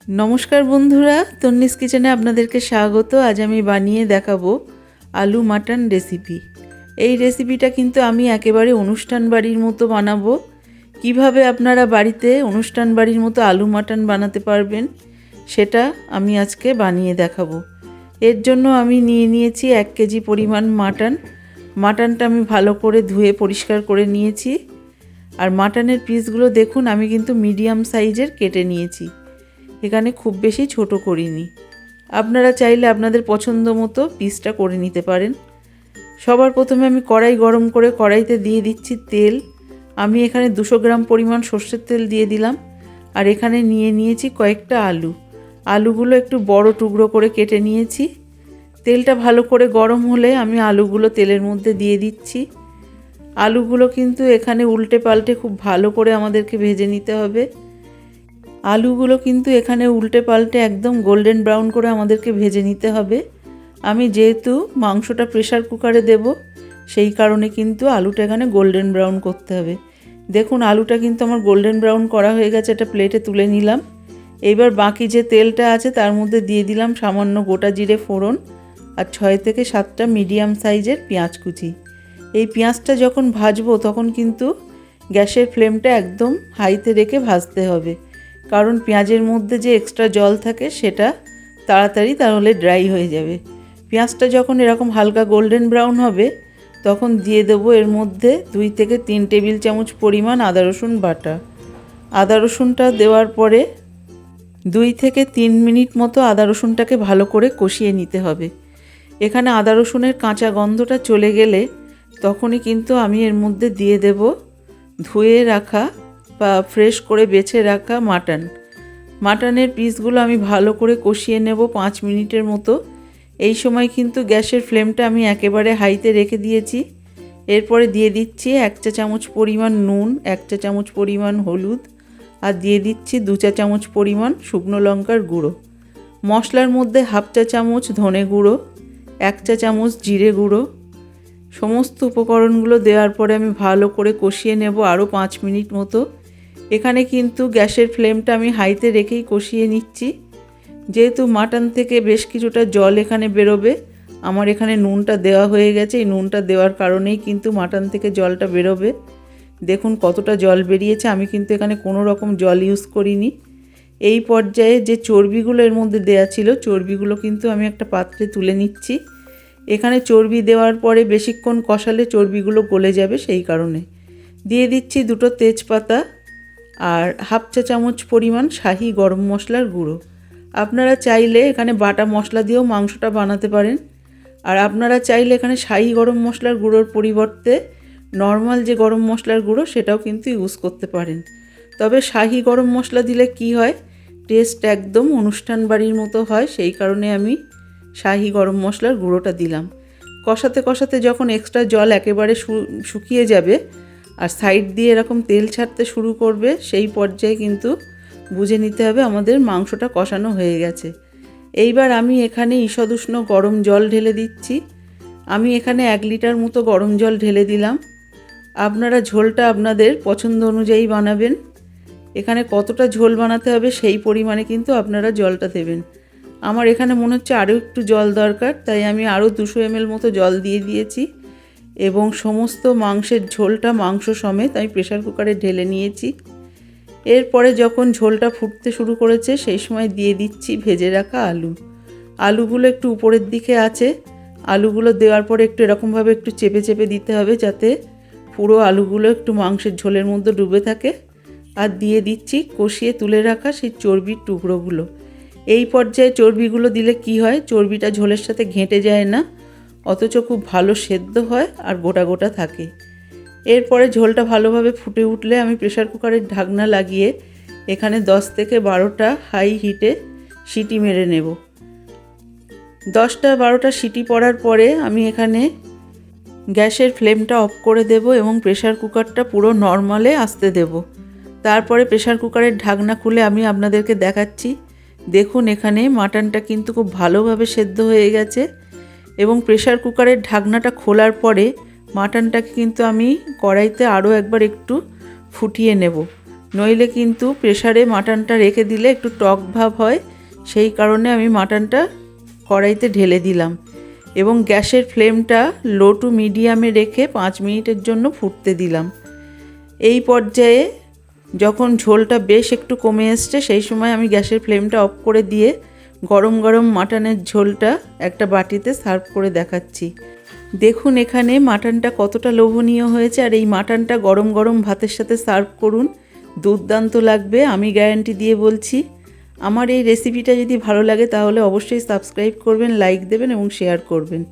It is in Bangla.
নমস্কার বন্ধুরা, তন্নিস কিচেনে আপনাদেরকে স্বাগত। আজ আমি বানিয়ে দেখাবো আলু মাটন রেসিপি। এই রেসিপিটা কিন্তু আমি একেবারে অনুষ্ঠান বাড়ির মতো বানাবো। কিভাবে আপনারা বাড়িতে অনুষ্ঠান বাড়ির মতো আলু মাটন বানাতে পারবেন সেটা আমি আজকে বানিয়ে দেখাবো। এর জন্য আমি নিয়ে নিয়েছি 1 কেজি পরিমাণ মাটনটা আমি ভালো করে ধুয়ে পরিষ্কার করে নিয়েছি। আর মাটনের পিসগুলো দেখুন, আমি কিন্তু মিডিয়াম সাইজের কেটে নিয়েছি, এখানে খুব বেশি ছোট করিনি। আপনারা চাইলে আপনাদের পছন্দ মতো পিসটা করে নিতে পারেন। সবার প্রথমে আমি কড়াই গরম করে কড়াইতে দিয়ে দিচ্ছি তেল। আমি এখানে 200 গ্রাম পরিমাণ সর্ষের তেল দিয়ে দিলাম। আর এখানে নিয়ে নিয়েছি কয়েকটা আলুগুলো একটু বড় টুকরো করে কেটে নিয়েছি। তেলটা ভালো করে গরম হলে আমি আলুগুলো তেলের মধ্যে দিয়ে দিচ্ছি। আলুগুলো কিন্তু এখানে উল্টে পাল্টে খুব ভালো করে আমাদেরকে ভেজে নিতে হবে। আলুগুলো কিন্তু এখানে উল্টে পাল্টে একদম গোল্ডেন ব্রাউন করে আমাদেরকে ভেজে নিতে হবে। আমি যেহেতু মাংসটা প্রেসার কুকারে দেব, সেই কারণে কিন্তু আলুটা এখানে গোল্ডেন ব্রাউন করতে হবে। দেখুন, আলুটা কিন্তু আমার গোল্ডেন ব্রাউন করা হয়ে গেছে, এটা প্লেটে তুলে নিলাম। এইবার বাকি যে তেলটা আছে তার মধ্যে দিয়ে দিলাম সামান্য গোটা জিরে ফোড়ন আর 6 থেকে 7টা মিডিয়াম সাইজের পেঁয়াজ কুচি। এই পেঁয়াজটা যখন ভাজবো তখন কিন্তু গ্যাসের ফ্লেমটা একদম হাইতে রেখে ভাজতে হবে, কারণ পেঁয়াজের মধ্যে যে এক্সট্রা জল থাকে সেটা তাড়াতাড়ি তাহলে ড্রাই হয়ে যাবে। পেঁয়াজটা যখন এরকম হালকা গোল্ডেন ব্রাউন হবে তখন দিয়ে দেবো এর মধ্যে 2 থেকে 3 টেবিল চামচ পরিমাণ আদা রসুন বাটা। আদা রসুনটা দেওয়ার পরে 2 থেকে 3 মিনিট মতো আদা রসুনটাকে ভালো করে কষিয়ে নিতে হবে। এখানে আদা রসুনের কাঁচা গন্ধটা চলে গেলে তখনই কিন্তু আমি এর মধ্যে দিয়ে দেব ধুয়ে রাখা বা ফ্রেশ করে বেছে রাখা মাটনের পিসগুলো আমি ভালো করে কষিয়ে নেব 5 মিনিটের মতো। এই সময় কিন্তু গ্যাসের ফ্লেমটা আমি একেবারে হাইতে রেখে দিয়েছি। এরপরে দিয়ে দিচ্ছি 1 চা চামচ পরিমাণ নুন, 1 চা চামচ পরিমাণ হলুদ আর দিয়ে দিচ্ছি 2 চা চামচ পরিমাণ শুকনো লঙ্কার গুঁড়ো। মশলার মধ্যে 1/2 চা চামচ ধনে গুঁড়ো, 1 চা চামচ জিরে গুঁড়ো। সমস্ত উপকরণগুলো দেওয়ার পরে আমি ভালো করে কষিয়ে নেব আরও 5 মিনিট মতো। এখানে কিন্তু গ্যাসের ফ্লেমটা আমি হাইতে রেখেই কষিয়ে নিচ্ছি। যেহেতু মাটন থেকে বেশ কিছুটা জল এখানে বেরোবে, আমার এখানে নুনটা দেওয়া হয়ে গেছে। এই নুনটা দেওয়ার কারণেই কিন্তু মাটন থেকে জলটা বেরোবে। দেখুন কতটা জল বেরিয়েছে, আমি কিন্তু এখানে কোনো রকম জল ইউজ করিনি। এই পর্যায়ে যে চর্বিগুলো এর মধ্যে দেওয়া ছিল, চর্বিগুলো কিন্তু আমি একটা পাত্রে তুলে নিচ্ছি। এখানে চর্বি দেওয়ার পরে বেশিক্ষণ কষালে চর্বিগুলো গলে যাবে, সেই কারণে দিয়ে দিচ্ছি 2টো তেজপাতা আর 1/2 চা চামচ পরিমাণ শাহি গরম মশলার গুঁড়ো। আপনারা চাইলে এখানে বাটা মশলা দিয়েও মাংসটা বানাতে পারেন। আর আপনারা চাইলে এখানে শাহি গরম মশলার গুঁড়োর পরিবর্তে নর্মাল যে গরম মশলার গুঁড়ো সেটাও কিন্তু ইউজ করতে পারেন। তবে শাহি গরম মশলা দিলে কি হয়, টেস্ট একদম অনুষ্ঠান বাড়ির মতো হয়, সেই কারণে আমি শাহি গরম মশলার গুঁড়োটা দিলাম। কষাতে কষাতে যখন এক্সট্রা জল একেবারে শুকিয়ে যাবে আর সাইড দিয়ে এরকম তেল ছাড়তে শুরু করবে, সেই পর্যায়ে কিন্তু বুঝে নিতে হবে আমাদের মাংসটা কষানো হয়ে গেছে। এইবার আমি এখানে ঈষদ উষ্ণ গরম জল ঢেলে দিচ্ছি। আমি এখানে 1 লিটার মতো গরম জল ঢেলে দিলাম। আপনারা ঝোলটা আপনাদের পছন্দ অনুযায়ী বানাবেন। এখানে কতটা ঝোল বানাতে হবে সেই পরিমাণে কিন্তু আপনারা জলটা দেবেন। আমার এখানে মনে হচ্ছে আরও একটু জল দরকার, তাই আমি আরও 200 ml মতো জল দিয়ে দিয়েছি এবং সমস্ত মাংসের ঝোলটা মাংস সমেত আমি প্রেসার কুকারে ঢেলে নিয়েছি। এরপরে যখন ঝোলটা ফুটতে শুরু করেছে সেই সময় দিয়ে দিচ্ছি ভেজে রাখা আলুগুলো একটু উপরের দিকে আছে। আলুগুলো দেওয়ার পরে একটু এরকমভাবে একটু চেপে চেপে দিতে হবে যাতে পুরো আলুগুলো একটু মাংসের ঝোলের মধ্যে ডুবে থাকে। আর দিয়ে দিচ্ছি কষিয়ে তুলে রাখা সেই চর্বির টুকরোগুলো। এই পর্যায়ে চর্বিগুলো দিলে কি হয়, চর্বিটা ঝোলের সাথে ঘেঁটে যায় না, অথচ খুব ভালো সেদ্ধ হয় আর গোটা গোটা থাকে। এরপরে ঝোলটা ভালোভাবে ফুটে উঠলে আমি প্রেসার কুকারের ঢাকনা লাগিয়ে এখানে 10 থেকে 12টা হাই হিটে সিটি মেরে নেব। 10টা 12টা সিটি পড়ার পরে আমি এখানে গ্যাসের ফ্লেমটা অফ করে দেব এবং প্রেসার কুকারটা পুরো নর্মালে আসতে দেব। তারপরে প্রেসার কুকারের ঢাকনা খুলে আমি আপনাদেরকে দেখাচ্ছি। দেখুন, এখানে মাটনটা কিন্তু খুব ভালোভাবে সেদ্ধ হয়ে গেছে এবং প্রেসার কুকারের ঢাকনাটা খোলার পরে মাটনটাকে কিন্তু আমি কড়াইতে আরও একবার একটু ফুটিয়ে নেব। নইলে কিন্তু প্রেসারে মাটনটা রেখে দিলে একটু টক ভাব হয়, সেই কারণে আমি মাটনটা কড়াইতে ঢেলে দিলাম এবং গ্যাসের ফ্লেমটা লো টু মিডিয়ামে রেখে 5 মিনিটের জন্য ফুটতে দিলাম। এই পর্যায়ে যখন ঝোলটা বেশ একটু কমে এসছে, সেই সময় আমি গ্যাসের ফ্লেমটা অফ করে দিয়ে গরম গরম মাটনের ঝোলটা একটা বাটিতে সার্ভ করে দেখাচ্ছি। দেখুন এখানে মাটনটা কতটা লোভনীয় হয়েছে, আর এই মাটনটা গরম গরম ভাতের সাথে সার্ভ করুন, দুর্দান্ত লাগবে, আমি গ্যারান্টি দিয়ে বলছি। আমার এই রেসিপিটা যদি ভালো লাগে তাহলে অবশ্যই সাবস্ক্রাইব করবেন, লাইক দেবেন এবং শেয়ার করবেন।